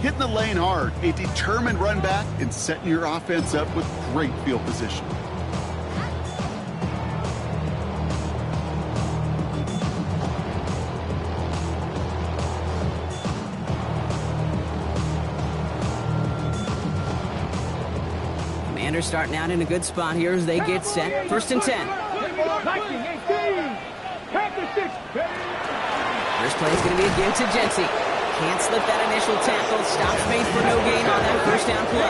hitting the lane hard, a determined run back, and setting your offense up with great field position. Commanders starting out in a good spot here as they get set. 1st and 10. First play is going to be a give to Genty. Can't slip that initial tackle. Stops made for no gain on that 1st down play.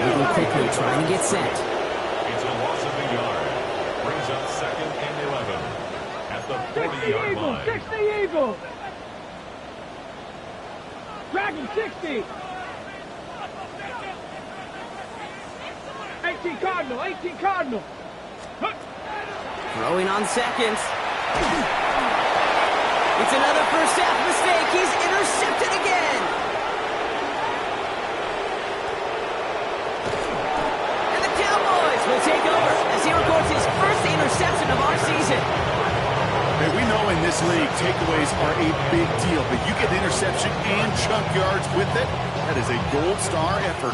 Moving quickly, trying to get set. It's a loss of a yard. Brings up 2nd and 11 at the 40-yard line. 60 Eagles. Dragon 60. 18 Cardinal. 18 Cardinal. Throwing on seconds. It's another first half mistake. He's intercepted again. And the Cowboys will take over as he records his first interception of our season. Hey, we know in this league, takeaways are a big deal, but you get interception and chunk yards with it. That is a gold star effort.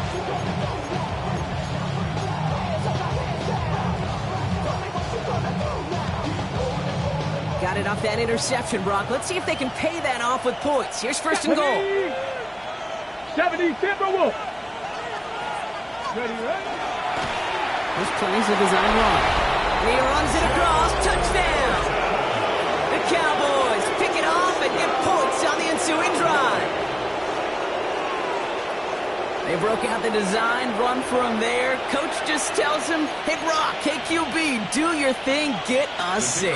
Got it off that interception, Brock. Let's see if they can pay that off with points. Here's 1st and goal. 70 Timberwolves. Ready? This play's a design run. And he runs it across. Touchdown! The Cowboys pick it off and get points on the ensuing drive. They broke out the design run from there. Coach just tells him, hey, Brock, hey, QB, do your thing, get a 6.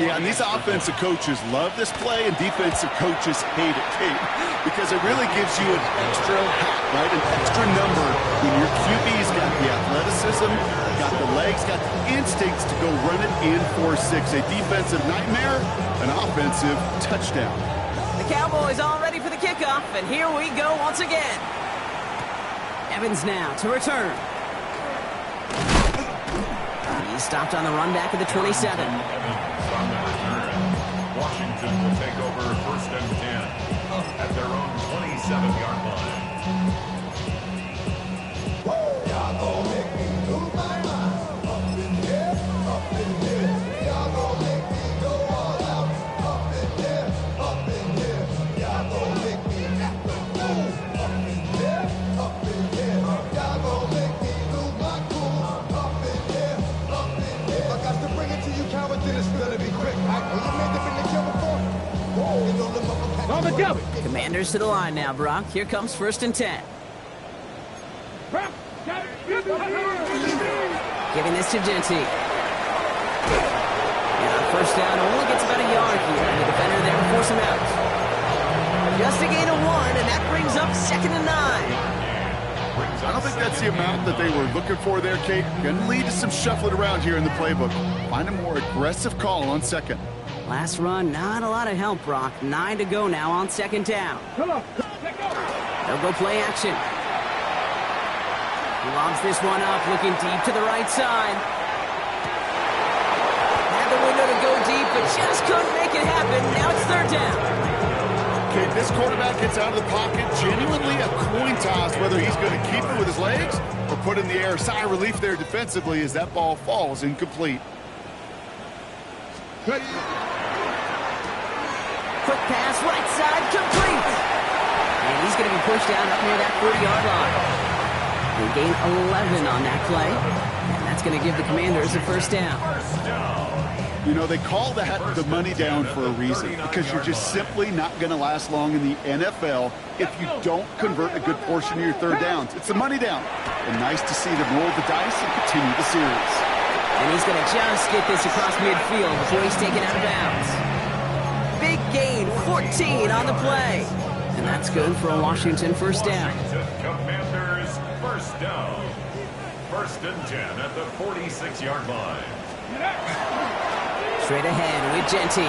Yeah, and these offensive coaches love this play, and defensive coaches hate it, Kate, because it really gives you an extra hat, right, an extra number when your QB's got the athleticism, got the legs, got the instincts to go run it in for 6. A defensive nightmare, an offensive touchdown. The Cowboys all ready for the kickoff, and here we go once again. Evans now to return. He's stopped on the run back of the 27. Evans on the return. Washington will take over 1st and 10 at their own 27-yard line. Y'all gon' make me lose my mind. Up in here, up in here. Y'all gon' make me go all out. Up in here, up in here. Y'all gon' make me act a fool. Up in here, up in here. Y'all gon' make me lose my cool. Up in here, up in here. I got to bring it to you, cowards, and it's gonna be quick. You made the big kill before. Whoa, it's on the motherfucker. On the double. Commanders to the line now, Brock. Here comes 1st and 10. Giving this to Genty. And on 1st down, only gets about a yard here. And the defender there will force him out. Just a gain of 1, and that brings up 2nd and 9. I don't think that's the amount that they were looking for there, Kate. Going to lead to some shuffling around here in the playbook. Find a more aggressive call on 2nd. Last run, not a lot of help, Brock. 9 to go now on 2nd down. Come on. They'll go play action. He lobs this one up, looking deep to the right side. Had the window to go deep, but just couldn't make it happen. Now it's 3rd down. Okay, this quarterback gets out of the pocket, genuinely a coin toss whether he's going to keep it with his legs or put it in the air. Sigh of relief there defensively as that ball falls incomplete. Quick pass, right side, complete. And he's going to be pushed down up near that 40-yard line. They gain 11 on that play, and that's going to give the Commanders a 1st down. You know, they call that the money down for a reason, because you're just simply not going to last long in the NFL if you don't convert a good portion of your 3rd downs. It's the money down. And nice to see them roll the dice and continue the series. And he's going to just get this across midfield before he's taken out of bounds. Big gain, 14 on the play. And that's good for a Washington 1st down. Commanders 1st down. 1st and 10 at the 46-yard line. Straight ahead with Genty.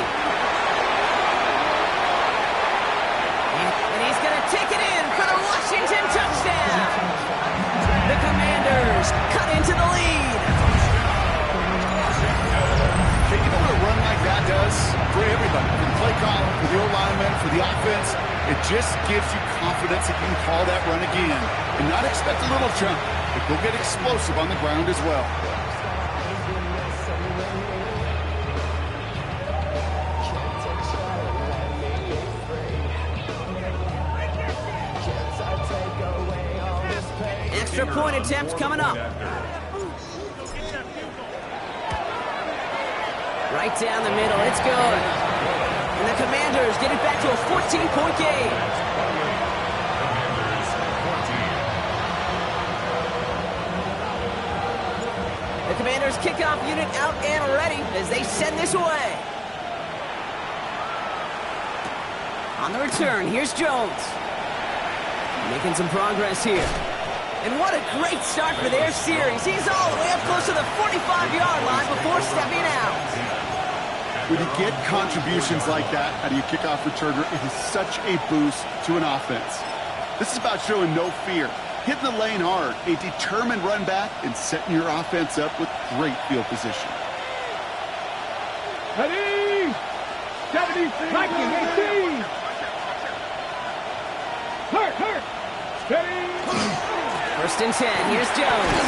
And he's going to take it in for the Washington touchdown. The Commanders cut into the lead. You know what a run like that does for everybody, for the play caller, for the O lineman, for the offense? It just gives you confidence that you can call that run again and not expect a little jump, but go get explosive on the ground as well. Extra point attempt coming up. Right down the middle, it's good. And the Commanders get it back to a 14-point game. The Commanders kickoff unit out and ready as they send this away. On the return, here's Jones. Making some progress here. And what a great start for their series. He's all the way up close to the 45-yard line before stepping out. When you get contributions like that out of your kickoff returner, it is such a boost to an offense. This is about showing no fear, hitting the lane hard, a determined run back, and setting your offense up with great field position. Ready? 70, Viking 18. Hurt. Steady. First and 10, here's Jones.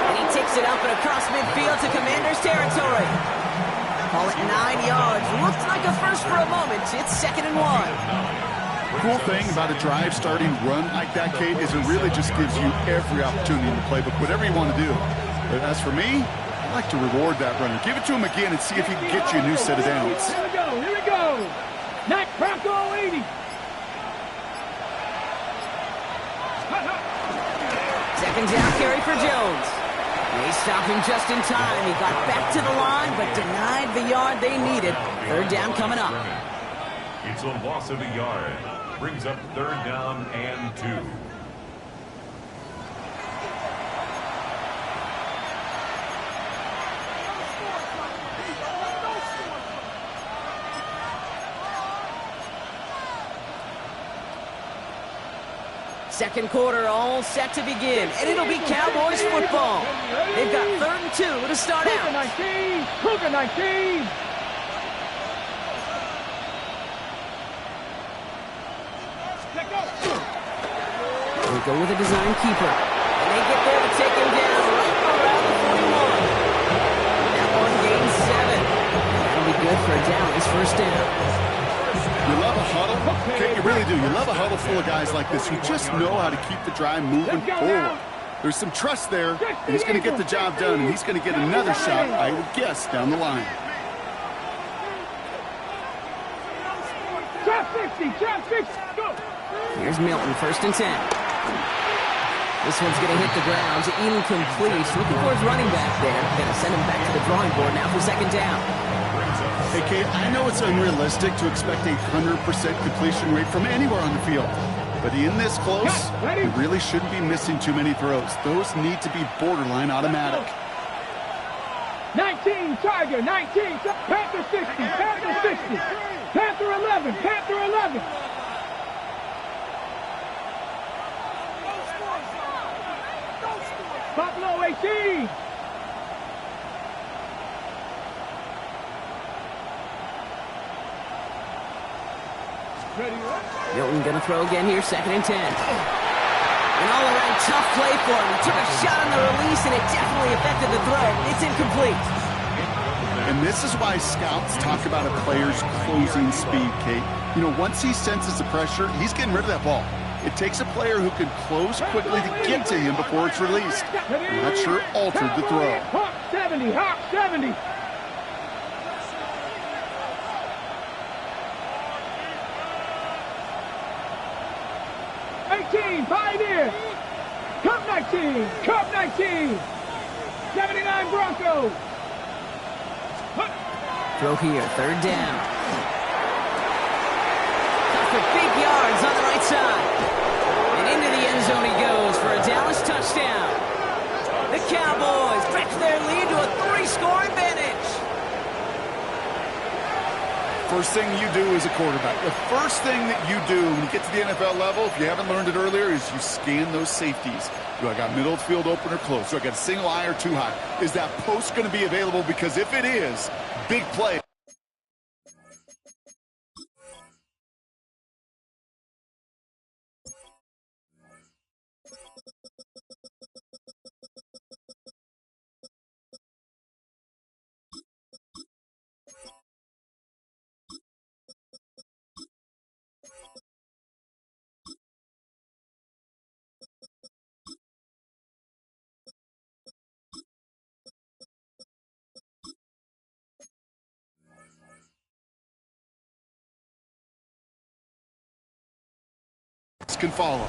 And he takes it up and across midfield to Commanders territory. Call it 9 yards. Looked like a first for a moment. It's 2nd and 1. Cool thing about a drive starting run like that, Kate, is it really just gives you every opportunity in the playbook, whatever you want to do. But as for me, I like to reward that runner. Give it to him again and see if he can get you a new set of downs. Here we go. Night Bronco 80. Second down carry for Jones. They stopped him just in time. He got back to the line, but denied the yard they needed. Third down coming up. It's a loss of a yard. Brings up 3rd down and 2. Second quarter all set to begin, and it'll be Cowboys football. They've got 3rd and 2 to start out. Cougar 19. They go with a design keeper, and they get there to take him down right around the 41. That one gains 7. That'll be good for a Dallas first down. You love a huddle? Okay, you really do. You love a huddle full of guys like this who just know how to keep the drive moving forward. There's some trust there, and he's going to get the job done, and he's going to get another shot, I would guess, down the line. Trap 50, go! Here's Milton, 1st and 10. This one's going to hit the ground. Incomplete. Looking for his running back there. Going to send him back to the drawing board now for 2nd down. Hey, Kate, I know it's unrealistic to expect a 100% completion rate from anywhere on the field. But in this close, you really shouldn't be missing too many throws. Those need to be borderline automatic. 19, Tiger, 19. Panther 60, Panther 60. Panther 11, Panther 11. Buffalo 18. Milton going to throw again here, 2nd and 10. An all-around tough play for him. He took a shot on the release, and it definitely affected the throw. It's incomplete. And this is why scouts talk about a player's closing speed, Kate. You know, once he senses the pressure, he's getting rid of that ball. It takes a player who can close quickly to get to him before it's released. And that sure altered the throw. Hawk 70, Hawk 70. Pioneer! Cup 19! Cup 19! 79 Broncos! Throw here, 3rd down. Cut for big yards on the right side. And into the end zone he goes for a Dallas touchdown. The Cowboys stretch their lead to a 3-score advantage. First thing you do as a quarterback, the first thing that you do when you get to the NFL level, if you haven't learned it earlier, is you scan those safeties. Do I got middle field open or close? Do I got a single eye or too high? Is that post going to be available? Because if it is, big play. else can follow.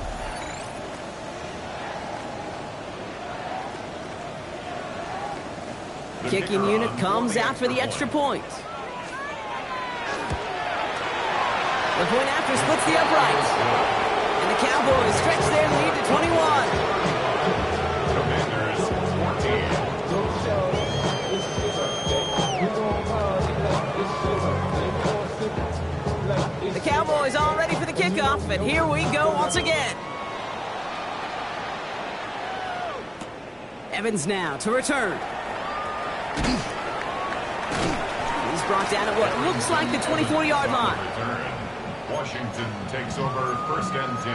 Kicking unit comes out for the extra point. The point after splits the uprights. And the Cowboys stretch their lead to 21. Commanders 14. The Cowboys all ready for the kickoff, and here we go once again. Evans now to return. He's brought down at what looks like the 24-yard line. Return. Washington takes over 1st and 10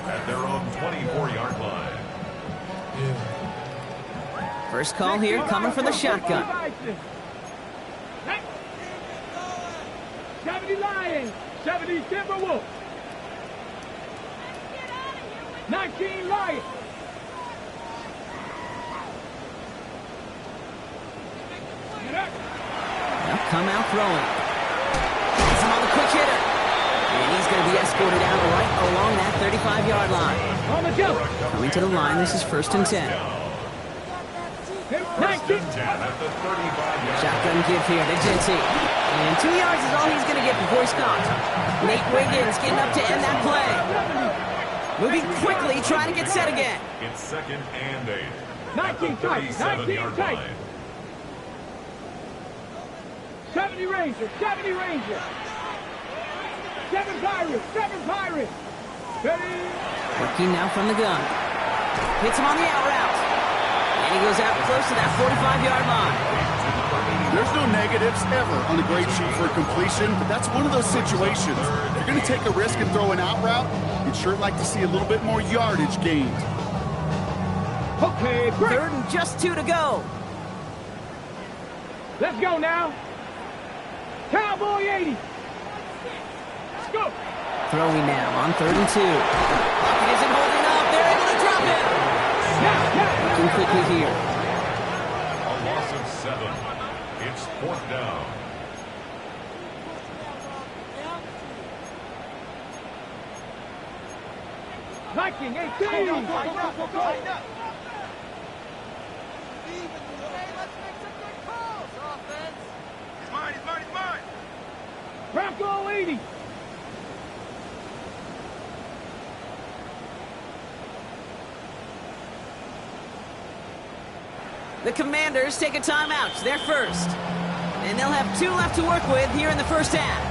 at their own 24-yard line. First call here coming from the shotgun. 70 Lions, 70 Timberwolves. 19 Lions. They'll come out throwing. He's on the quick hitter. And he's going to be escorted out right along that 35-yard line. On the jump. Coming to the line, this is 1st and 10. 1st and 10 at the 35-yard Shotgun give here to Genty. And 2 yards is all he's going to get before he's caught. Nate Wiggins getting up to end that play. Moving quickly, trying to get set again. It's 2nd and 8 at 19 the tight, 37-yard 19 tight. line. 70 Rangers, 70 Rangers. 7 Pirates, 7 Pirates. Ready? Working now from the gun. Hits him on the out route. And he goes out close to that 45-yard line. There's no negatives ever on a great shoot for a completion, but that's one of those situations. If you're going to take a risk and throw an out route, you'd sure like to see a little bit more yardage gained. Okay, break. 3rd and just 2 to go. Let's go now. Cowboy 80. Let's go. Throwing now on 3rd and 2. Pocket isn't holding up. They're able to drop it. Looking quickly here. A loss of 7. It's 4th down. Viking 18. Bronco 80. The Commanders take a timeout. They're first. And they'll have 2 left to work with here in the first half.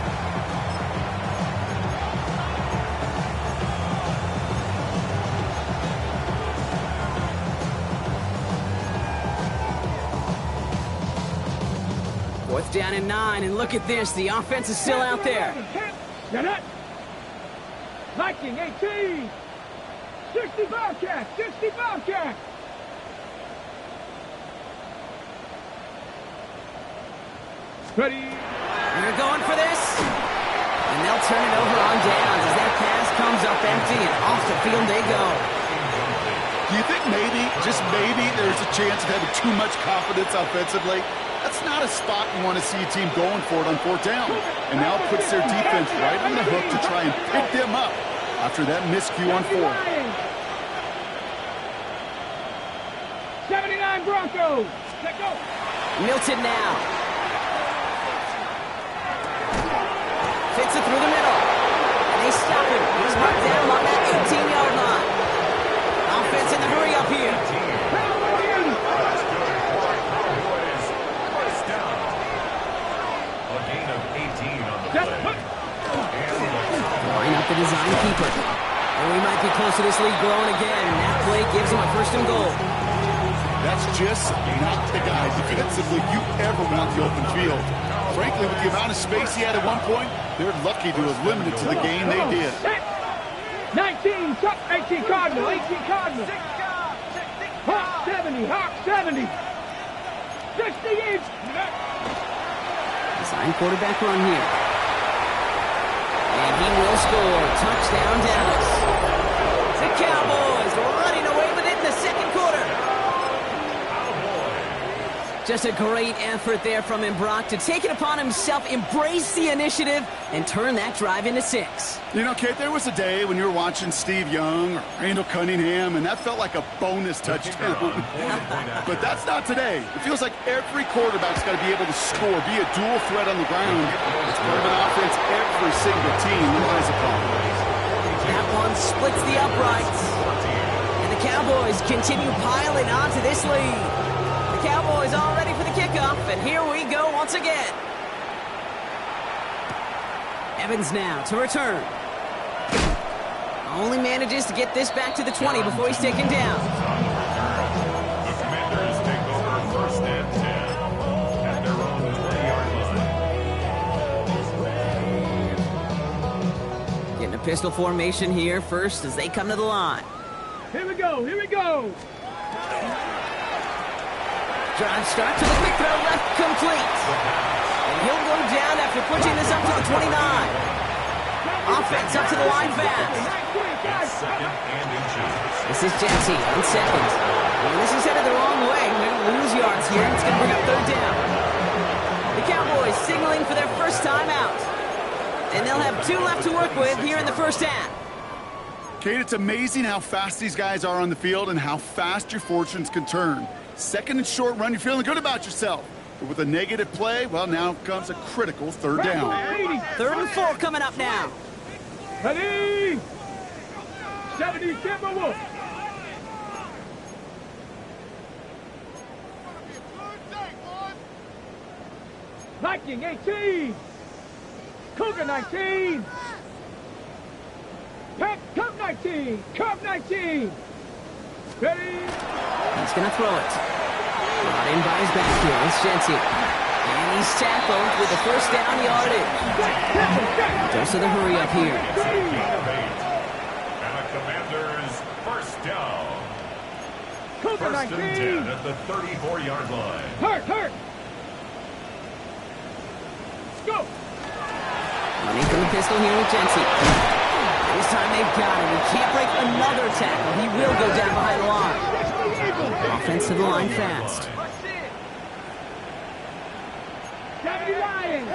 Fourth down and 9, and look at this. The offense is still out there. Viking 18. 60 Bobcats, 60 Bobcats. Ready? They're going for this. And they'll turn it over on downs as that pass comes up empty, and off the field they go. Do you think maybe, just maybe, there's a chance of having too much confidence offensively? That's not a spot you want to see a team going for it on 4th down. And now it puts their defense right on the hook to try and pick them up after that miscue on 4th. 79 Broncos. Let's go. Milton now. Fits it through the middle. And they stop him. He's marked down on that 18-yard line. Offense in the hurry up here. First down. A gain of 18 on the play. Line up the design keeper. And we might be close to this league growing again. And that play gives them a 1st and goal. That's just not the guy defensively you ever want the open field. Frankly, with the amount of space he had at one point, they're lucky to have limited to the game they did. 19, 18 Cardinal, 18 Cardinal. Hawk 70, Hawk 70. 68. Design quarterback run here. And he will score. Touchdown, Dallas. The Cowboys running away with it in the 2nd quarter. Just a great effort there from him, Brock, to take it upon himself, embrace the initiative, and turn that drive into 6. You know, Kate, there was a day when you were watching Steve Young or Randall Cunningham, and that felt like a bonus touchdown. But that's not today. It feels like every quarterback's got to be able to score, be a dual threat on the ground. It's part of an offense every single team relies upon. That one splits the uprights. And the Cowboys continue piling onto this lead. The Cowboys all ready for the kickoff, and here we go once again. Evans now to return. Only manages to get this back to the 20 before he's taken down. The Commanders take over first and 10 at their own 20-yard line. Getting a pistol formation here first as they come to the line. Here we go, here we go. Drive start to the quick throw left, complete. And he'll go down after pushing this up to the 29. Offense up to the line fast. Second and inches. This is Jesse on second. And this is headed the wrong way. They're going to lose yards here. It's going to bring up third down. The Cowboys signaling for their first time out. And they'll have 2 left to work with here in the first half. Kate, it's amazing how fast these guys are on the field and how fast your fortunes can turn. Second and short run, you're feeling good about yourself. But with a negative play, well, now comes a critical third down. 3rd and 4 coming up now. Ready? 70 Timberwolves. Viking 18. Cougar 19. Cub 19. Cub 19. Ready? He's going to throw it. Brought in by his back here. It's Jency. And he's tackled with the first down yardage. Goes to the hurry up here. And the Commanders first down. Cougar First 19. and 10 at the 34-yard line. Hurt. Go. Running from the pistol here with Jency. This time they've got him. He can't break another tackle. He will go down behind the line. Offense to the line fast. 70 Lions.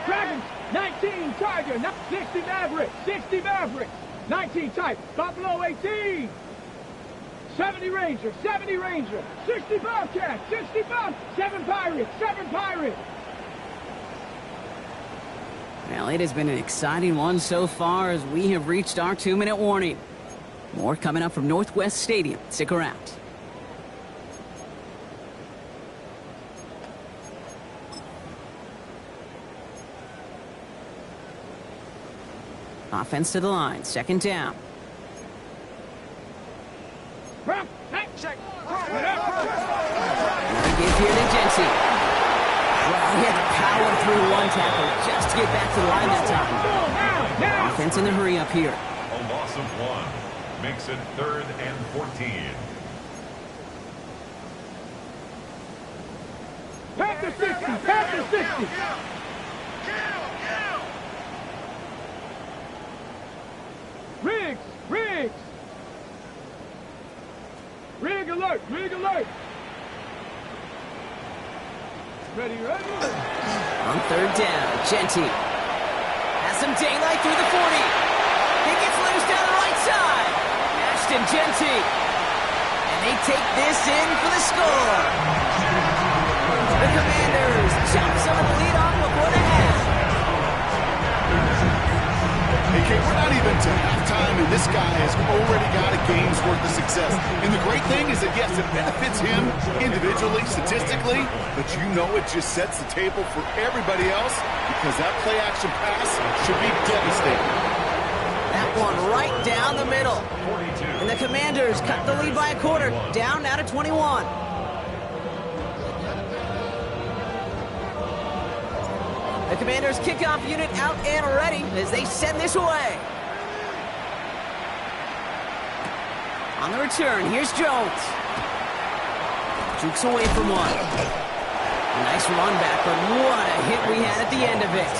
Dragons 19. Tiger 60 Mavericks. 60 Mavericks. 19 type. Buffalo 18. 70 Ranger. 70 Ranger. 60 Bobcats. 60 Bob. 7 Pirates. 7 Pirates. Well, it has been an exciting one so far as we have reached our 2-minute warning. More coming up from Northwest Stadium. Stick around. Offense to the line. 2nd down. Another give here to Jency. Well, he had to power through one tackle just to get back to the line that time. Offense in the hurry up here. A loss of 1 makes it 3rd and 14. Panther 60. Panther 60. Riggs. Rig alert. Ready. On 3rd down, Jenty has some daylight through the 40. He gets loose down the right side. Ashton Jenty. And they take this in for the score. The Commanders jump some of the lead on before the half. Hey, Kate, we're not even to halftime, and this guy has already got a game's worth of success. And the great thing is that, yes, it benefits him individually, statistically, but you know it just sets the table for everybody else because that play-action pass should be devastating. That one right down the middle. 42. And the Commanders cut the lead by a quarter, down now to 21. The Commanders' kickoff unit out and ready as they send this away. On the return, here's Jones. Jukes away from one. Nice run back, but what a hit we had at the end of it.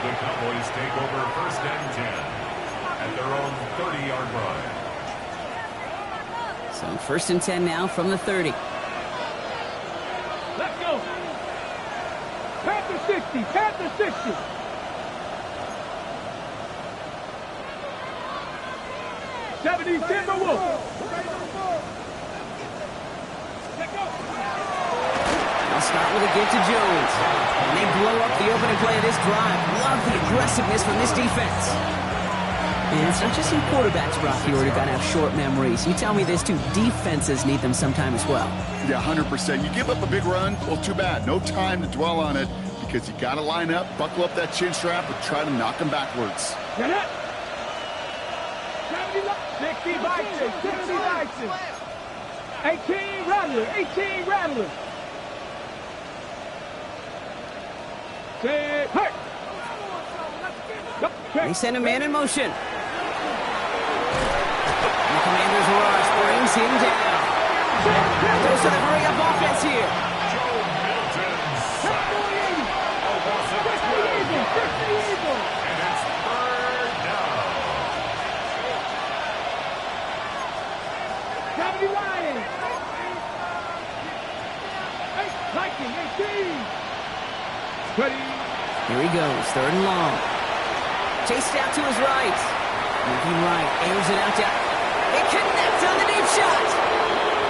The Cowboys take over first and 10 at their own 30-yard line. So first and 10 now from the 30. Let's go. Panther 60, Panther 60. Timberwolves. I'll start with a give to Jones. And they blow up the opening play of this drive. Love the aggressiveness from this defense. And it's not just in quarterbacks, Brock, you got to have short memories. You tell me this too. Defenses need them sometime as well. Yeah, 100%. You give up a big run, well, too bad. No time to dwell on it because you got to line up, buckle up that chin strap, and try to knock them backwards. Get it. 60 Vikings, 60 Vikings. 18 Rattlers, 18 Rattlers. Say, hey. They send a man in motion. And the Commanders' rush brings him down. Goes to the hurry-up offense here. Here he goes, third and long. Chased out to his right. Moving right, airs it out to... It connects on the deep shot.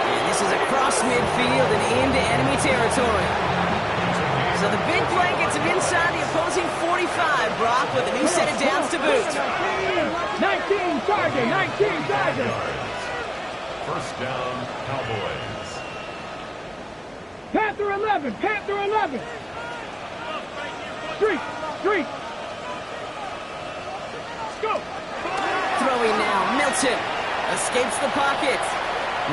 And this is across midfield and into enemy territory. So the big play gets him inside the opposing 45, Brock, with a new set of downs to boot. 19 target, 19 target. First down, Cowboys. Panther 11, Panther 11. Street, street. Go. Throwing now, Milton escapes the pocket.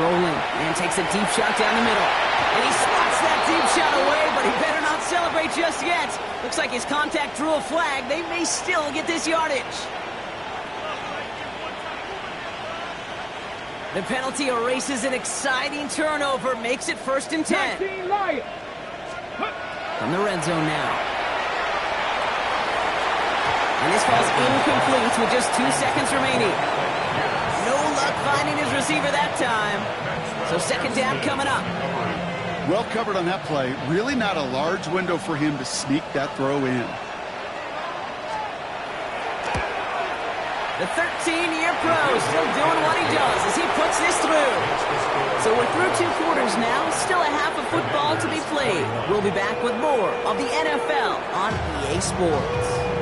Rolling and takes a deep shot down the middle. And he spots that deep shot away, but he better not celebrate just yet. Looks like his contact drew a flag. They may still get this yardage. The penalty erases an exciting turnover, makes it first and 10. From the red zone now. And this falls incomplete with just 2 seconds remaining. No luck finding his receiver that time. So second down coming up. Well covered on that play. Really not a large window for him to sneak that throw in. The 13-year pro still doing what he does as he puts this through. So we're through 2 quarters now. Still a half of football to be played. We'll be back with more of the NFL on EA Sports.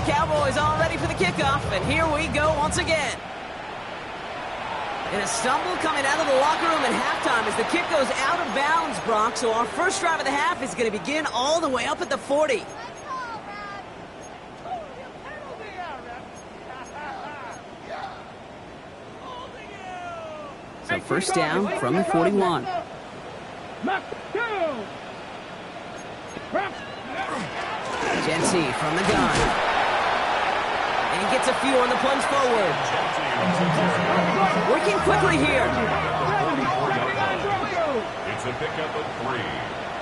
Cowboys all ready for the kickoff, and here we go once again. In a stumble coming out of the locker room at halftime as the kick goes out of bounds, Brock. So our first drive of the half is going to begin all the way up at the 40. So first down from the 41. Genty from the gun. And he gets a few on the plunge forward. Working quickly here. It's a pickup of 3.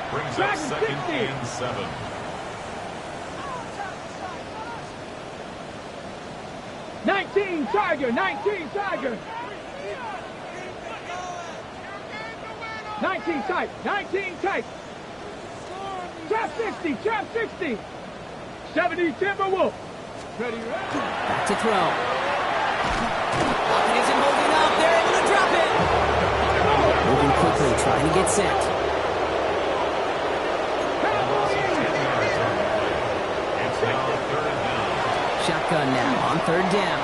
Brings up second and 7. Nineteen Tiger, 19 Tiger. 19 type, 19 type. Trap 60, trap 60. 70 Timberwolves. Back to throw. It isn't holding up. They're able to drop it. Moving quickly, trying to get set. Shotgun now on third down.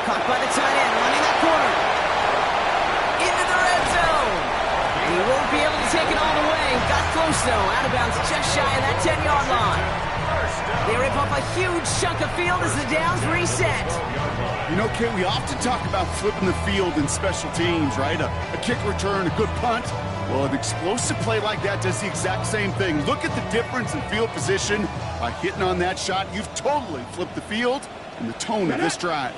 Caught by the tight end, running that corner. Into the red zone. And he won't be able to take it all the way. Got close, though. Out of bounds just shy of that 10-yard line. They rip up a huge chunk of field as the downs reset. You know, Kate, we often talk about flipping the field in special teams, right? A kick return, a good punt. Well, an explosive play like that does the exact same thing. Look at the difference in field position. By hitting on that shot, you've totally flipped the field and the tone of this drive.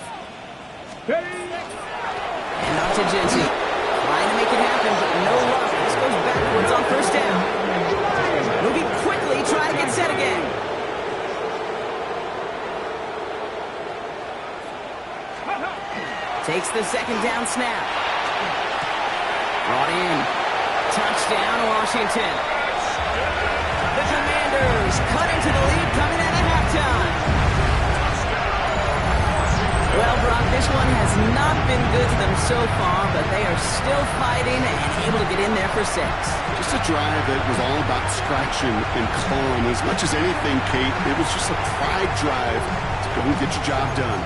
And out to Genty. Trying to make it happen, but no luck. This goes backwards on first down. Moving quickly, trying to get set again. Takes the second down snap. Brought in. Touchdown, Washington. The Commanders cut into the lead coming out of halftime. Well, Brock, this one has not been good to them so far, but they are still fighting and able to get in there for 6. Just a drive that was all about scratching and clawing. As much as anything, Kate, it was just a pride drive to go and get your job done.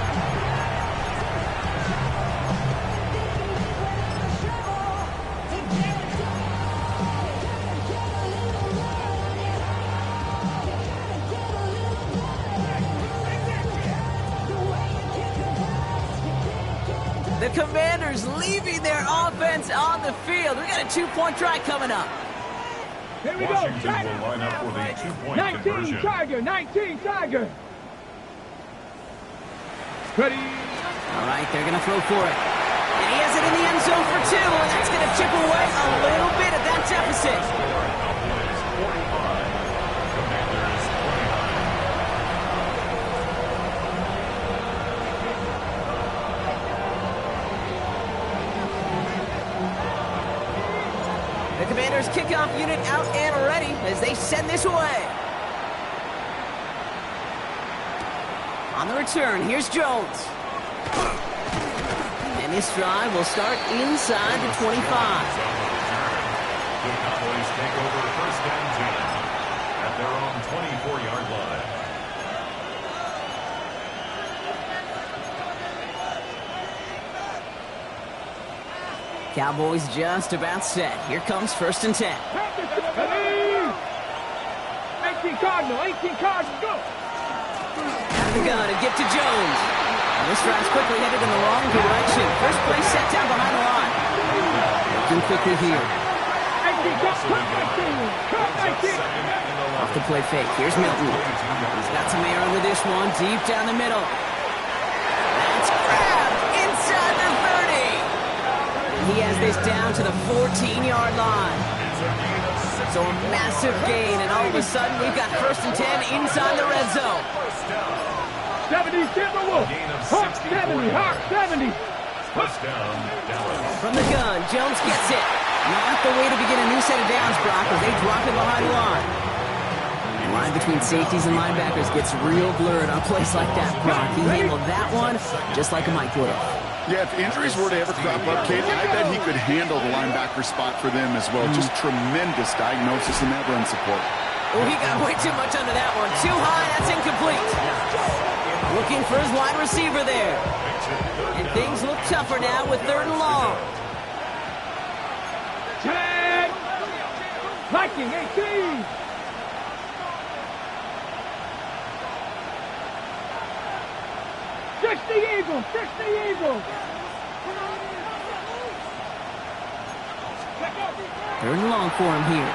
The Commanders leaving their offense on the field. We got a 2-point try coming up. Here we go. Washington will line up for the 2-point 19 conversion. Tiger, 19 Tiger. Ready. All right, they're going to throw for it. And he has it in the end zone for 2, and that's going to chip away a little bit of that deficit. Cowboys 45, Commanders 29. The Commanders kickoff unit out and ready as they send this away. On the return, here's Jones. And this drive will start inside the 25. The Cowboys take over first and 10 at their own 24-yard line. Cowboys just about set. Here comes first and 10. Ready. 18 Cardinal, 18 Cardinal, go. Out of the gun and get to Jones. And this drive's quickly headed in the wrong direction. First play set down behind the line. Looking quickly here. 18 cut 19. Off the play fake. Here's Milton. He's got some air under this one. Deep down the middle. That's grabbed inside the 30. He has this down to the 14-yard line. So a massive gain, and all of a sudden we've got first and 10 inside the red zone. 70 Timberwolves. Hawk 70, Hawk 70. First down, Dallas. From the gun, Jones gets it. Not the way to begin a new set of downs, Brock, as they drop it behind the line. The line between safeties and linebackers gets real blurred on plays like that, Brock. He handled that one just like a Mike would have. Yeah, if injuries were to ever crop up, Kate, I bet he could handle the linebacker spot for them as well. Just tremendous diagnosis in that run support. Oh, he got way too much under that one. Too high, that's incomplete. Looking for his wide receiver there. And things look tougher now with third and long. 10. Viking 18. Six the Eagles, 60 Eagles. Third and long for him here.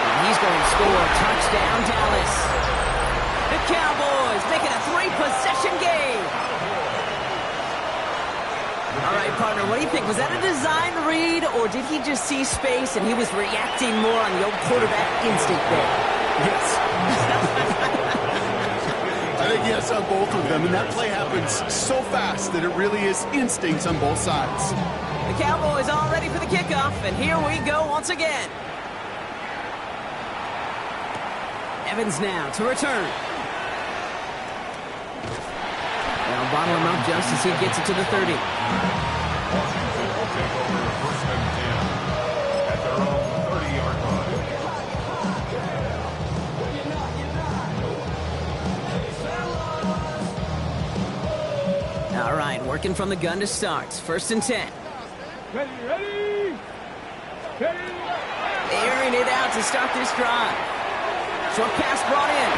And he's going to score. Touchdown, Dallas. The Cowboys making a 3-possession game. All right, partner, what do you think? Was that a design read, or did he just see space and he was reacting more on the old quarterback instinct there? Yes. I think yes on both of them, and that play happens so fast that it really is instincts on both sides. The Cowboys all ready for the kickoff, and here we go once again. Evans now to return. They'll bottle him up just as he gets it to the 30. Washington will take over first and 10 at their own 30-yard line. All right, working from the gun to start. First and 10. Ready, ready. Ready. Airing it out to start this drive. Short pass brought in.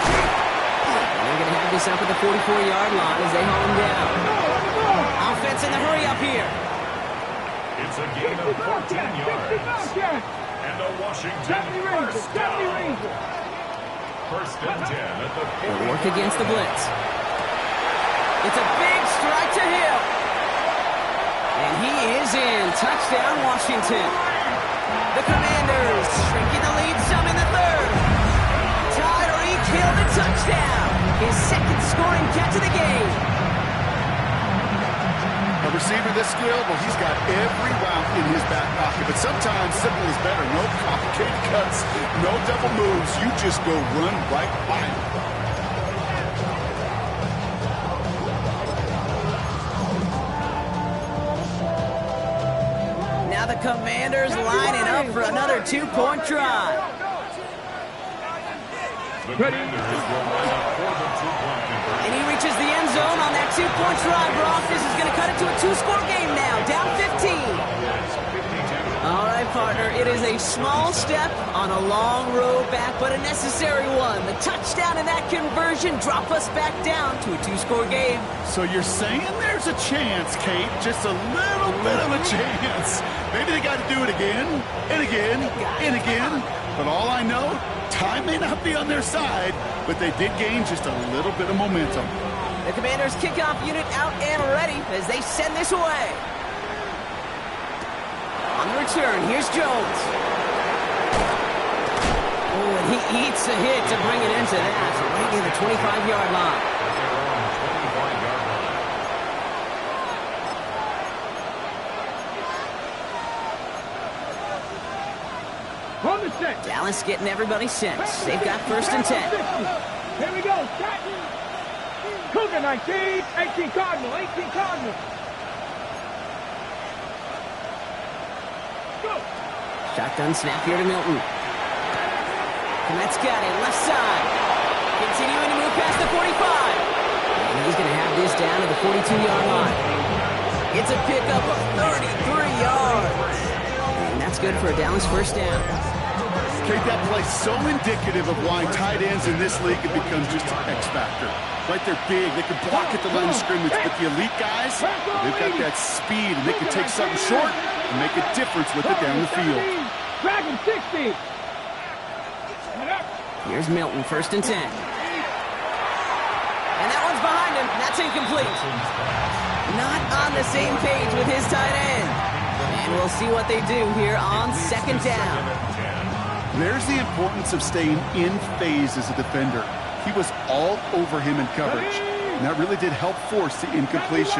And they're going to have this up at the 44-yard line as they haul him down. Offense in the hurry up here. It's a gain of 14 yards. And a Washington 70 Rangers, first 70 down. Rangers. First and 10 at the They'll work against the blitz. It's a big strike to him. And he is in. Touchdown, Washington. The Commanders shrinking the lead some in the third. Tyreek Hill the touchdown. His second scoring catch of the game. receiver this skilled, well, he's got every route in his back pocket. But sometimes simple is better. No complicated cuts, no double moves. You just go run right by him. Now the Commanders lining up for another two-point try. The Commanders will line up for the two-point conversion. And he reaches the end zone on that two-point try, Brock. This is going to cut it to a two-score game now, down 15. All right, partner, it is a small step on a long road back, but a necessary one. The touchdown and that conversion drop us back down to a two-score game. So you're saying there's a chance, Kate, just a little bit of a chance. Maybe they got to do it again, and again, and again. But all I know, time may not be on their side, but they did gain just a little bit of momentum. The Commanders' kickoff unit out and ready as they send this away. On the return, here's Jones. Oh, and he eats a hit to bring it into that, right near the 25-yard line. On the set. Dallas getting everybody set. They've got first and 10. Here we go. Start. Cougar 19. 18 Cardinal. 18 Cardinal. Go. Shotgun snap here to Milton. Komet's got it, left side. Continuing to move past the 45. And he's going to have this down to the 42-yard line. It's a pickup of 33 yards. And that's good for a Dallas first down. Kate, that play's so indicative of why tight ends in this league have become just an X factor. Right, they're big, they can block at the line of scrimmage, but the elite guys, they've got that speed, and they can take something short and make a difference with it down the field. Dragon 60. Here's Milton, first and 10. And that one's behind him. That's incomplete. Not on the same page with his tight end. And we'll see what they do here on second down. There's the importance of staying in phase as a defender. He was all over him in coverage, and that really did help force the incompletion.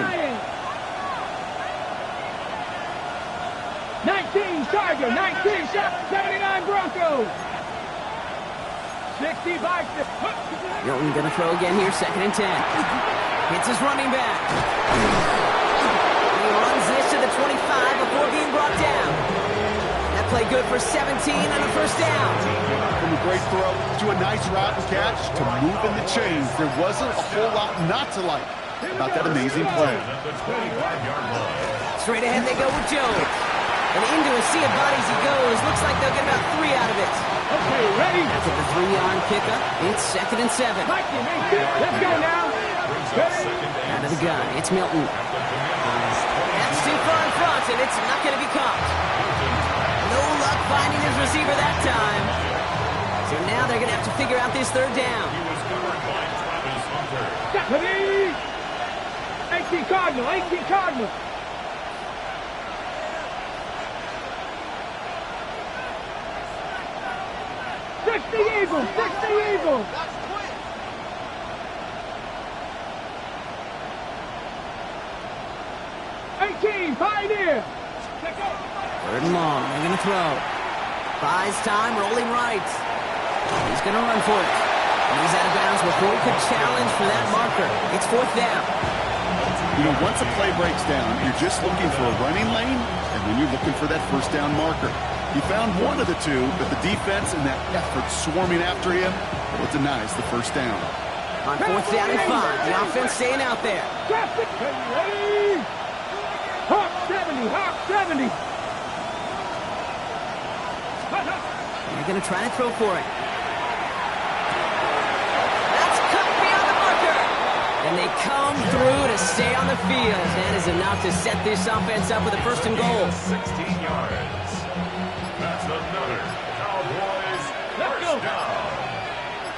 19 Tiger, 19 79 Broncos. 65. Milton gonna throw again here, second and 10. Hits his running back. He runs this to the 25 before being brought down. That play good for 17 and a first down. From a great throw to a nice route and catch to moving the chains, there wasn't a whole lot not to like about that amazing play. Straight ahead they go with Jones. And into a sea of bodies he goes. Looks like they'll get about 3 out of it. Okay, ready? After the 3-yard pickup, it's second and 7. Let's go now. Out of the gun, it's Milton. That's too far in front, and it's not going to be caught. No luck finding his receiver that time. So now they're going to have to figure out this third down. 18 Cardinal, 18 Cardinal. The Eagles, 60 Eagles. 18 Pioneer. Third and long, they're going to throw. Buys time, rolling right. He's going to run for it. And he's out of bounds before he could challenge for that marker. It's fourth down. You know, once a play breaks down, you're just looking for a running lane, and then you're looking for that first down marker. He found one of the two, but the defense and that effort swarming after him, well, it denies the first down. On fourth down and 5, the offense staying out there. Ready? Hawk 70, Hawk 70. They're going to try to throw for it. That's cut beyond the marker. And they come through to stay on the field. That is enough to set this offense up with a first and goal. 16 yards. That's another Cowboys first down.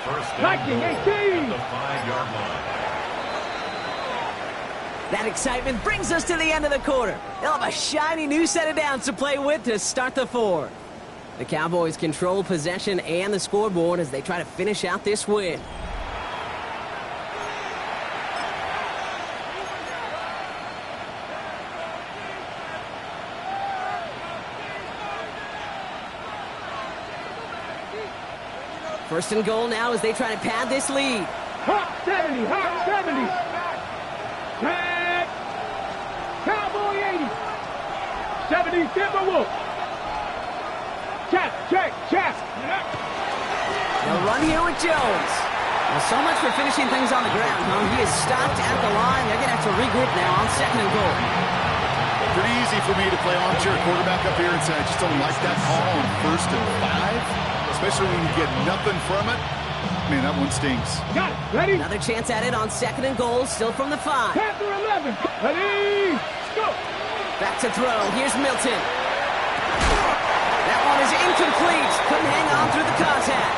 First down 19, 18. at the 5-yard line. That excitement brings us to the end of the quarter. They'll have a shiny new set of downs to play with to start the fourth. The Cowboys control possession and the scoreboard as they try to finish out this win. First and goal now as they try to pad this lead. Hot 70, hot 70. Tag. Cowboy 80. 70 Timberwolves. Check. They'll run here with Jones. Well, so much for finishing things on the ground, huh? He is stopped at the line. They're going to have to regroup now on second and goal. Pretty easy for me to play armchair quarterback up here and say I just don't like that call on 1st and 5, especially when you get nothing from it. Man, that one stings. Got it. Ready? Another chance at it on second and goal, still from the 5. Panther 11. Ready? Go. Back to throw. Here's Milton. That one is incomplete. Couldn't hang on through the contact.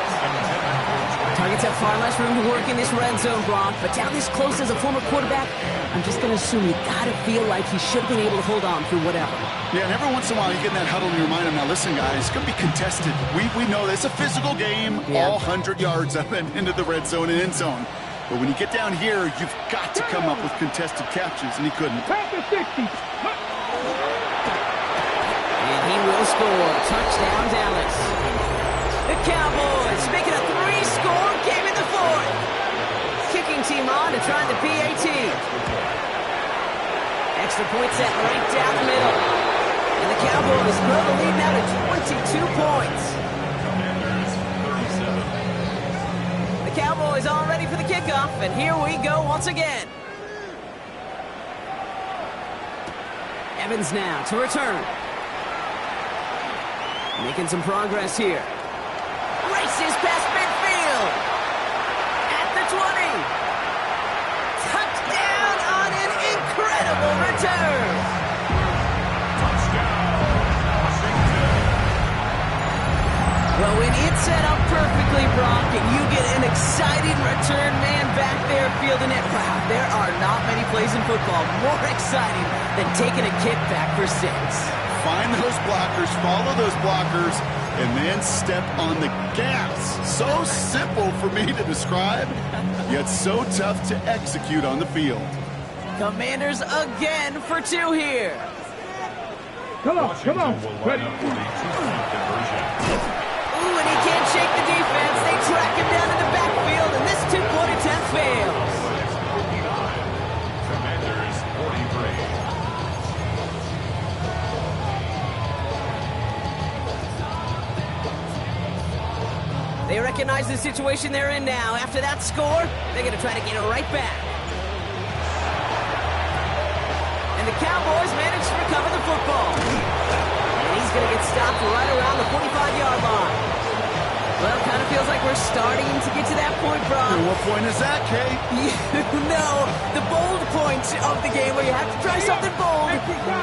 Targets have far less room to work in this red zone, Brock, but down this close as a former quarterback, I'm just going to assume you got to feel like he should have been able to hold on through whatever. Yeah, and every once in a while you get in that huddle and you remind him, now listen, guys, it's going to be contested. We know this. It's a physical game, all 100 yards up and into the red zone and end zone. But when you get down here, you've got to come up with contested catches, and he couldn't. Panther 60. And he will score. Touchdown, Dallas. The Cowboys making a 3-score game in the 4th. Kicking team on to try the PAT. Extra point set right down the middle. And the Cowboys grow the lead now to 22 points. Commanders 37. The Cowboys all ready for the kickoff, and here we go once again. Evans now to return. Making some progress here. Races past midfield. At the 20. Touchdown on an incredible return. Touchdown, Washington. Well, when it's set up perfectly, Brock, and you get an exciting return man back there fielding it, wow, there are not many plays in football more exciting than taking a kick back for 6. Find those blockers, follow those blockers, and then step on the gas. So simple for me to describe, yet so tough to execute on the field. Commanders again for 2 here. Come on. Washington will Ready? line up for the 2-point conversion. Ooh, and he can't shake the defense. They track him down in the backfield, and this 2-point attempt fails. Commanders 43. They recognize the situation they're in now. After that score, they're going to try to get it right back. And the Cowboys manage to recover the football. And he's going to get stopped right around the 45-yard line. Well, kind of feels like we're starting to get to that point, Brock. And what point is that, Kate? You know, the bold point of the game where you have to try something bold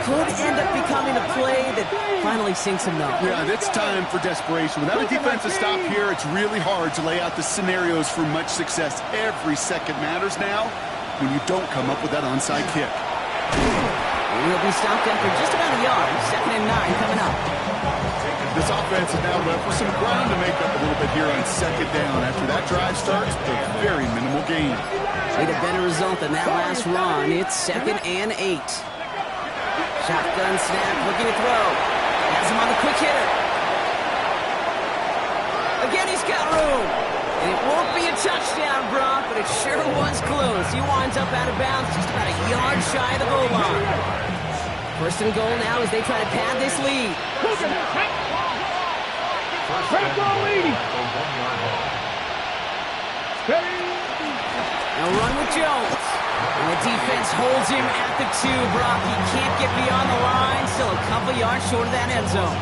could end up becoming a play that finally sinks him though. Yeah, it's time for desperation. Without a defensive stop here, it's really hard to lay out the scenarios for much success. Every second matters now when you don't come up with that onside kick. He'll be stopped after just about a yard. 2nd and 9 coming up. This offense is now left with some ground to make up a little bit here on 2nd down. After that drive starts, a very minimal gain. Need a better result than that last run. It's 2nd and 8. Shotgun snap, looking to throw. Has him on the quick hitter. Again, he's got room. And it won't be a touchdown, Brock, but it sure was close. He winds up out of bounds just about a yard shy of the goal line. First and goal now as they try to pad this lead. First First and goal, goal 80. at the 1-yard line. Now run with Jones. And the defense holds him at the 2, Brock. He can't get beyond the line. Still a couple yards short of that end zone.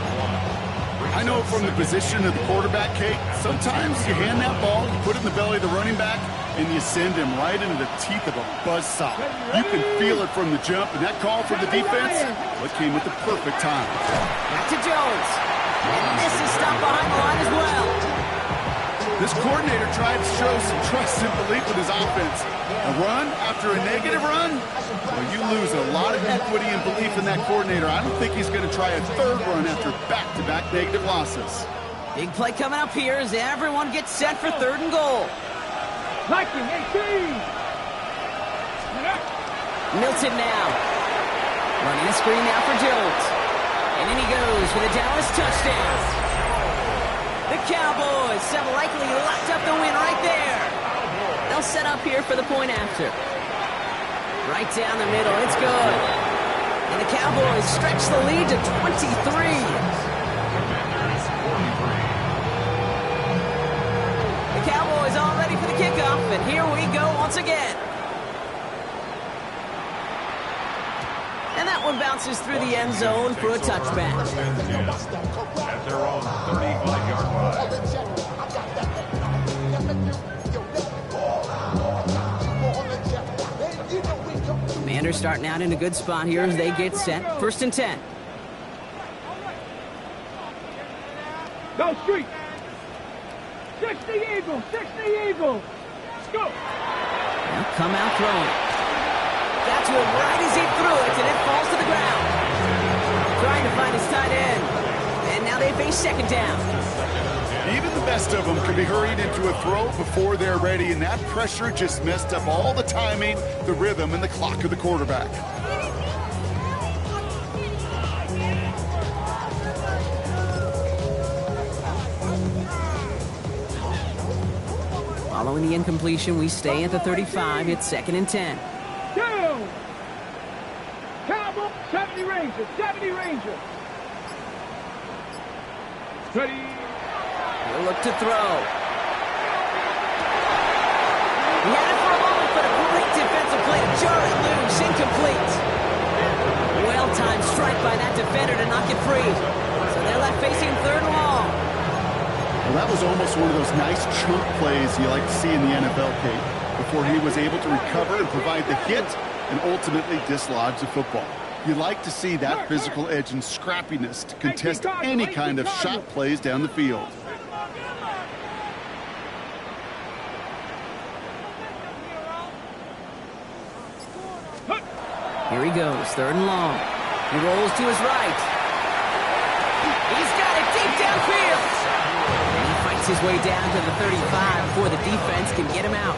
I know from the position of the quarterback, Kate, sometimes you hand that ball, you put it in the belly of the running back, and you send him right into the teeth of a buzzsaw. You can feel it from the jump, and that call from the defense, well, it came at the perfect time. Back to Jones. And this is stopped behind the line as well. This coordinator tried to show some trust and belief with his offense. A run after a negative run? Well, you lose a lot of equity and belief in that coordinator. I don't think he's going to try a 3rd run after back-to-back negative losses. Big play coming up here as everyone gets set for 3rd and goal. Viking 18. Milton now. Running a screen now for Jones. And in he goes for the Dallas touchdown. The Cowboys have likely locked up the win right there. They'll set up here for the point after. Right down the middle, it's good. And the Cowboys stretch the lead to 23. The Cowboys all ready for the kickoff, and here we go once again. And that one bounces through the end zone for a touchback. At their own 35-yard line. Commanders starting out in a good spot here as they get set. 1st and 10. Go street. 60 Eagles, 60 Eagles. Go. Now come out throwing. Got to him right as he threw it, and it falls to the ground. Trying to find his tight end. And now they face 2nd down. Even the best of them can be hurried into a throw before they're ready, and that pressure just messed up all the timing, the rhythm, and the clock of the quarterback. Following the incompletion, we stay at the 35. It's 2nd and 10. Down. Cowboy, 70 Rangers, 70 Rangers. Ready. He'll look to throw. He had it for a moment, but a great defensive play to jar it loose. Incomplete. Well-timed strike by that defender to knock it free. So they're left facing 3rd and long. Well, that was almost one of those nice chunk plays you like to see in the NFL, Kate, before he was able to recover and provide the hit and ultimately dislodge the football. You like to see that physical edge and scrappiness to contest any kind of shot plays down the field. Here he goes, 3rd and long. He rolls to his right. He's got it deep downfield. And he fights his way down to the 35 before the defense can get him out.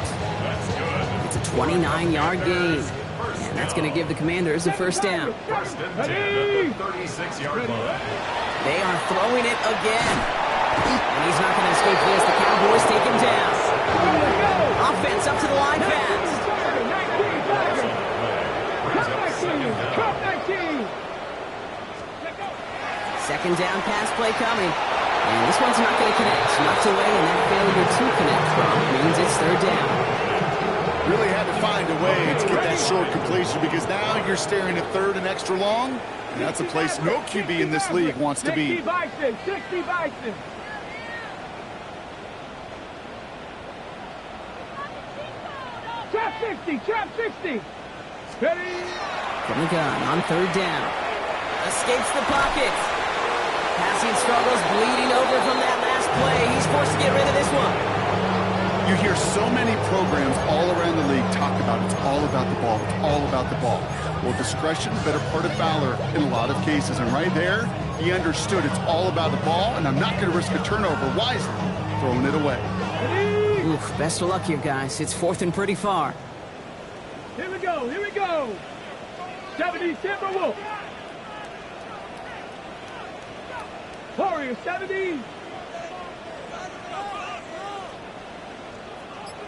It's a 29-yard gain. And that's going to give the Commanders a 1st down. 1st and 10 at the 36-yard line. They are throwing it again. And he's not going to escape this. The Cowboys take him down. Offense up to the line fast. Cup 19. 2nd down pass play coming. And this one's not going to connect. Knocked away, and that failure to connect means it's 3rd down. Really had to find a way to get that short completion because now you're staring at 3rd and extra long. And that's a place no QB in this league wants to be. 60 Bison, 60 Bison. Trap 60, trap 60. Ready. From the gun on 3rd down. Escapes the pocket. Passing struggles, bleeding over from that last play. He's forced to get rid of this one. You hear so many programs all around the league talk about it's all about the ball, it's all about the ball. Well, discretion, better part of valor in a lot of cases. And right there, he understood it's all about the ball, and I'm not going to risk a turnover wisely, throwing it away. Oof, best of luck here, guys. It's 4th and pretty far. Here we go, here we go. 70 Timberwolf. Warrior 70.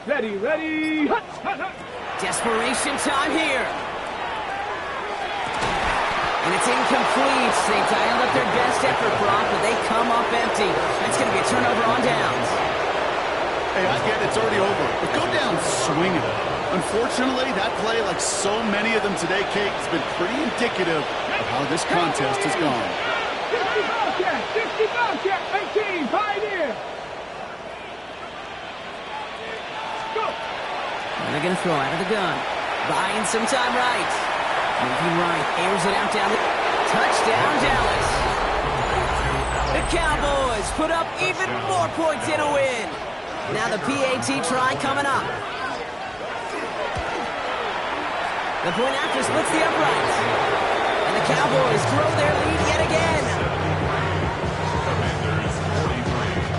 Ready, ready. Hut, hut, hut. Desperation time here. And it's incomplete. They dialed up their best effort, Brock, but they come up empty. That's going to be a turnover on downs. Hey, I get it, it's already over. But go down swinging. Unfortunately, that play, like so many of them today, Kate, has been pretty indicative of how this contest has gone. 60 Bobcat, 60 Bobcat, 18, Pioneer. Go. And they're going to throw out of the gun. Buying some time right. Moving right, airs it out down the... Touchdown, Dallas. The Cowboys put up even more points in a win. Now the PAT try coming up. The point after splits the uprights. And the Cowboys grow their lead yet again. Commanders 43.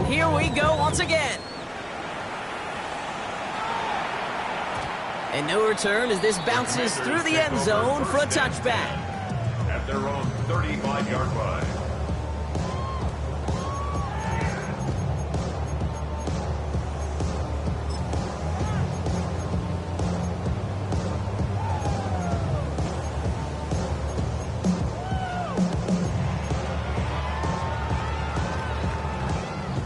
here we go once again. And no return as this bounces through the end zone for a touchback. At their own 35-yard line.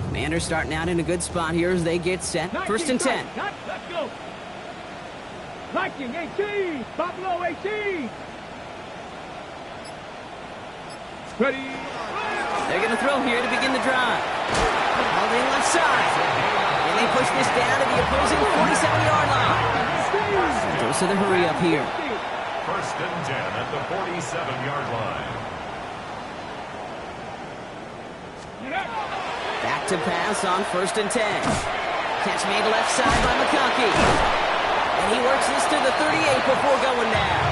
Commanders starting out in a good spot here as they get set. 19 First and 10. Let's go. Viking 18. Buffalo 18. Ready. They're going to throw here to begin the drive. All in left side. And they push this down to the opposing 47-yard line. Goes to the hurry up here. First and 10 at the 47-yard line. Back to pass on first and 10. Catch made left side by McConkey. And he works this to the 38 before going down.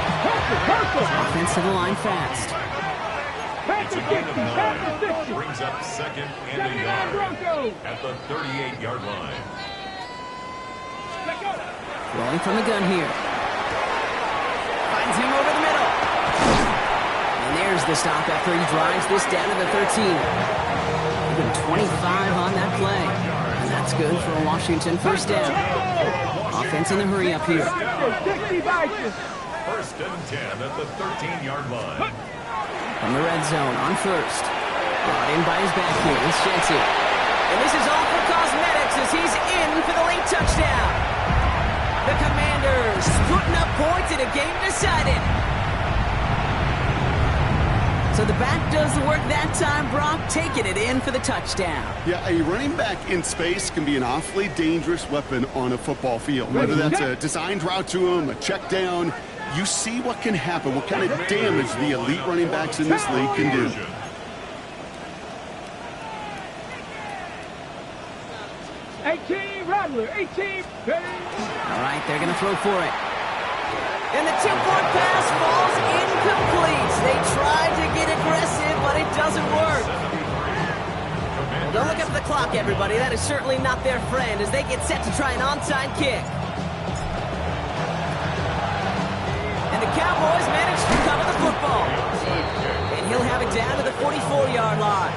Offensive line fast. It's a gain of 9. Brings up second and a yard at the 38-yard line. Rolling from the gun here. Finds him over the middle. And there's the stop after he drives this down to the 13. 25 on that play. And that's good for a Washington first down. Offense in the hurry up here. First and 10 at the 13-yard line. From the red zone on first. Brought in by his back here. It's Jensen. And this is all for cosmetics as he's in for the late touchdown. The Commanders putting up points in a game decided. So the back does the work that time, Brock, taking it in for the touchdown. Yeah, a running back in space can be an awfully dangerous weapon on a football field. Whether that's a designed route to him, a check down, you see what can happen, what kind of damage the elite running backs in this league can do. 18, Rattler, 18. All right, they're going to throw for it. And the tip-point pass falls incomplete. They tried to get aggressive, but it doesn't work. Well, don't look up at the clock, everybody. That is certainly not their friend as they get set to try an onside kick. And the Cowboys manage to cover the football. And he'll have it down to the 44-yard line.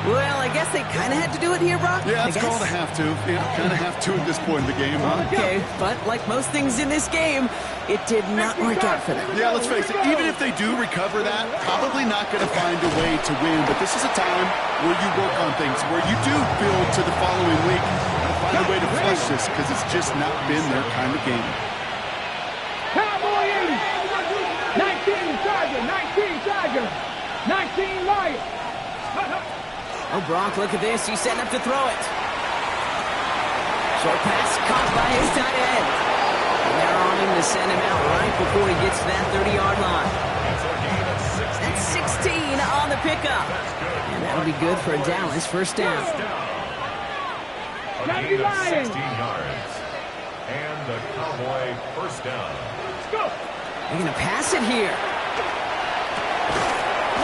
Well, I guess they kind of had to do it here, Brock. Yeah, it's called a have to. Yeah, kind of have to at this point in the game, huh? Okay, but like most things in this game, it did not work out for them. Yeah, let's face it, even if they do recover that, probably not going to find a way to win. But this is a time where you work on things, where you do build to the following week and find a way to flush this because it's just not been their kind of game. Cowboy 19 Tiger, 19 Tiger, 19 Lion. Oh, Brock, look at this. He's setting up to throw it. Short pass caught by his tight end. And they're on him to send him out right before he gets to that 30-yard line. That's 16 on the pickup. And that'll be good for a Dallas first down. A gain of 16 yards. And the Cowboy first down. Let's go. They're going to pass it here.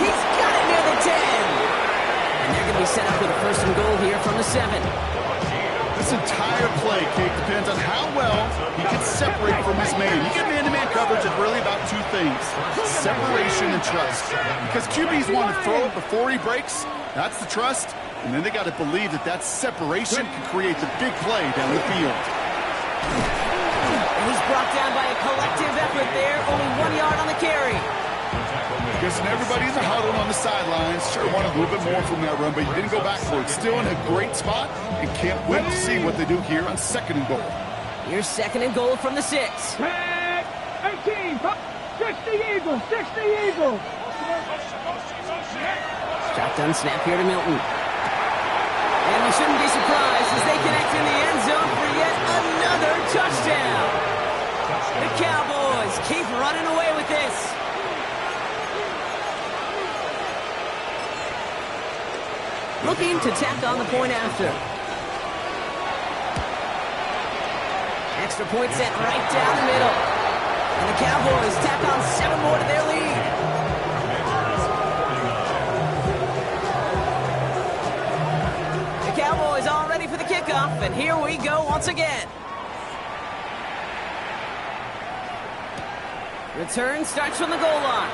He's got it near the 10. And they're going to be set up with a first and goal here from the 7. This entire play, Kate, depends on how well he can separate from his man. You get man-to-man coverage, it's really about two things, separation and trust. Because QBs want to throw it before he breaks, that's the trust, and then they got to believe that that separation can create the big play down the field. And he's brought down by a collective effort there, only 1 yard on the carry. Guessing everybody's a huddle on the sidelines. Sure wanted a little bit more from that run, but he didn't go backwards. Still in a great spot and can't wait to see what they do here on second and goal. Here's second and goal from the 6. 18, 60 Eagles, 60 Eagles. Shotgun snap here to Milton. And we shouldn't be surprised as they connect in the end zone for yet another touchdown. The Cowboys keep running away with this. Looking to tack on the point after. Extra point set right down the middle. And the Cowboys tack on 7 more to their lead. The kickoff, and here we go once again. Return starts from the goal line.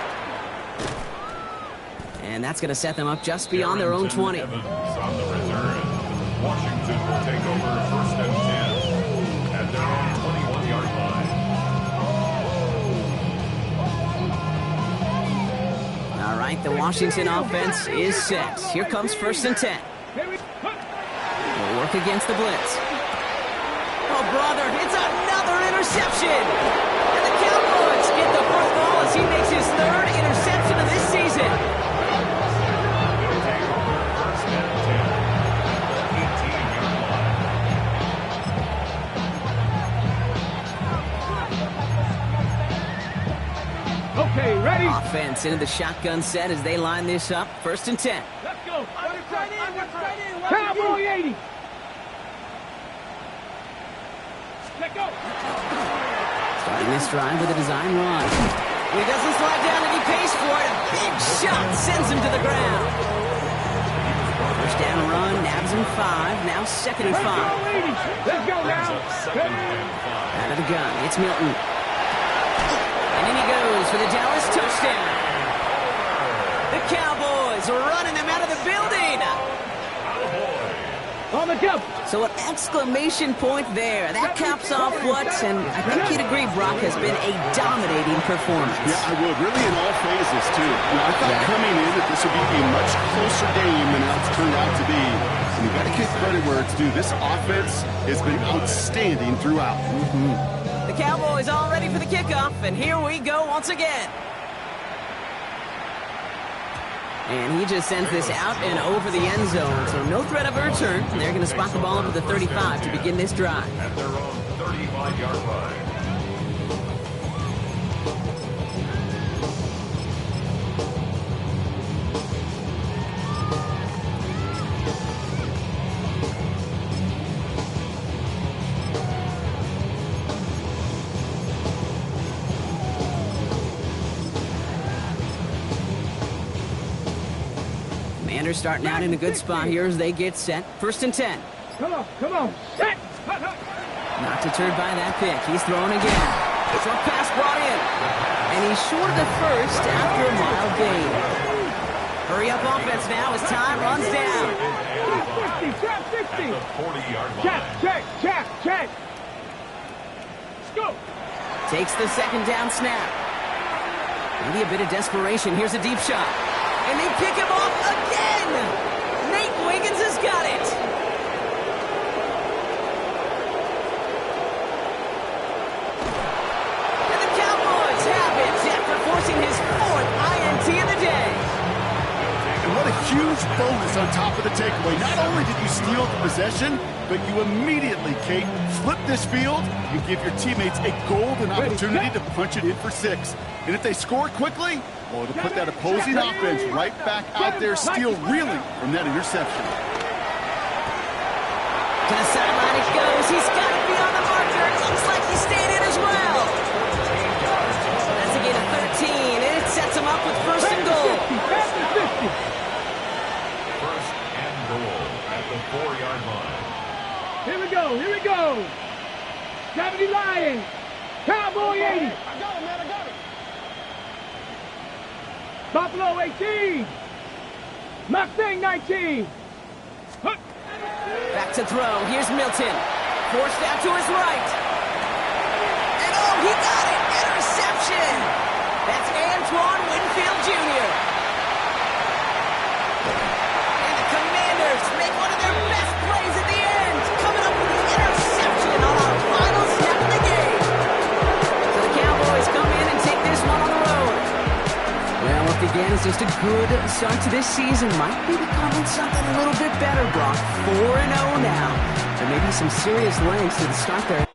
And that's going to set them up just beyond their own 20. Evans on the return. Washington will take over first and 10 at their own 21-yard line. All right, the Washington offense is set. Here comes first and 10. They'll work against the blitz. Oh, brother, it's another interception. And the Cowboys get the first ball as he makes his third interception of this season. Take over first and 10 at the 18-yard line. Okay, ready? Offense into the shotgun set as they line this up. First and 10. Let's go. Cowboy 80. Let go. Starting this drive with a design run. He doesn't slide down and he pays for it. A big shot sends him to the ground. First down run, nabs him 5. Now second and 5. Let's go now. Second and 5. Out of the gun, it's Milton. And in he goes for the Dallas touchdown. The Cowboys running him out of the building. On the jump. So an exclamation point there. That caps off what, and I think you'd agree, Brock, has been a dominating performance. Yeah, I would. Really in all phases, too. I thought coming in that this would be a much closer game than how it's turned out to be. And you've got to give credit where it's due. This offense has been outstanding throughout. The Cowboys all ready for the kickoff, and here we go once again. And he just sends this out and over the end zone, so no threat of a return. They're going to spot the ball up at the 35 to begin this drive. At their own 35-yard line. Commanders starting out in a good spot here as they get set. First and 10. Come on. Set. Not deterred by that pick. He's throwing again. Short pass brought in. And he's short of the first after a mild gain. Hurry up offense now as time runs down. Trap 60. At the 40-yard line. Check. Let's go. Takes the second down snap. Maybe a bit of desperation. Here's a deep shot. And they pick him off again. Nate Wiggins has got it. And the Cowboys have it after forcing his 4th INT of the day. And what a huge bonus on top of the takeaway. Not only did you steal the possession, but you immediately, Kate, flip this field and give your teammates a golden opportunity to punch it in for 6. And if they score quickly, well, it'll put that opposing offense right back out there, steal reeling from that interception. To the sideline it goes. He's got it beyond the marker. It looks like he stayed in as well. That's a gain of 13, and it sets him up with first and goal. First and goal at the 4-yard line. Here we go. 70 Lions. Cowboy 80. I got it. Buffalo 18. Mustang 19. Back to throw. Here's Milton. Forced out to his right. And oh, he got it. Interception. That's Antoine Winfield Jr. And the Commanders make one of their best plays at the end, coming up with the interception on our final snap of the game. So the Cowboys come in and take this one on the road. Well, look, again, it's just a good start to this season. Might be becoming something a little bit better, Brock. 4-0 now. There may be some serious lengths to the start there.